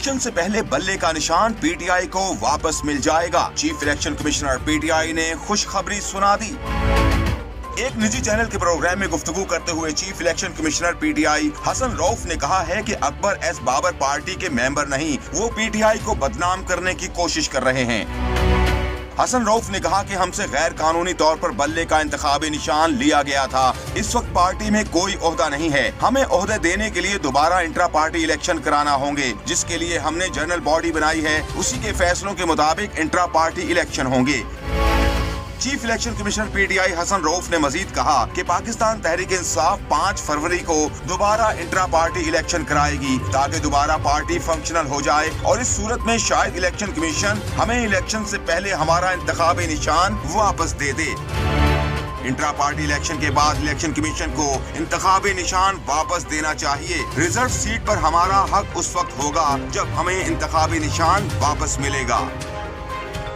Election से पहले बल्ले का निशान पीटीआई को वापस मिल जाएगा। चीफ इलेक्शन कमिश्नर पीटीआई ने खुशखबरी सुना दी। एक निजी चैनल के प्रोग्राम में गुफ्तगू करते हुए chief election commissioner PTI Hasan Rauf ने कहा है कि अकबर एस बाबर पार्टी के मेंबर नहीं, वो पीटीआई को बदनाम करने की कोशिश कर रहे हैं। हसन रऊफ ने कहा कि हमसे गैर कानूनी तौर पर बल्ले का इंतखाबी निशान लिया गया था। इस वक्त पार्टी में कोई ओहदा नहीं है। हमें ओहदे देने के लिए दोबारा इंट्रा पार्टी इलेक्शन कराना होंगे, जिसके लिए हमने जनरल बॉडी बनाई है। उसी के फैसलों के मुताबिक इंट्रा पार्टी इलेक्शन होंगे। Chief election commissioner PTI Hasan Rauf ने मजीद कहा कि पाकिस्तान तहरीक इंसाफ 5 फरवरी को दोबारा इंट्रा पार्टी इलेक्शन कराएगी ताकि दोबारा पार्टी फंक्शनल हो जाए, और इस सूरत में शायद इलेक्शन कमीशन हमें इलेक्शन से पहले हमारा इंतखाबी निशान वापस दे दे। इंट्रा पार्टी इलेक्शन के बाद इलेक्शन कमीशन को इंतखाबी निशान वापस देना चाहिए। रिजर्व सीट पर हमारा हक उस वक्त होगा जब हमें इंतखाबी निशान वापस मिलेगा।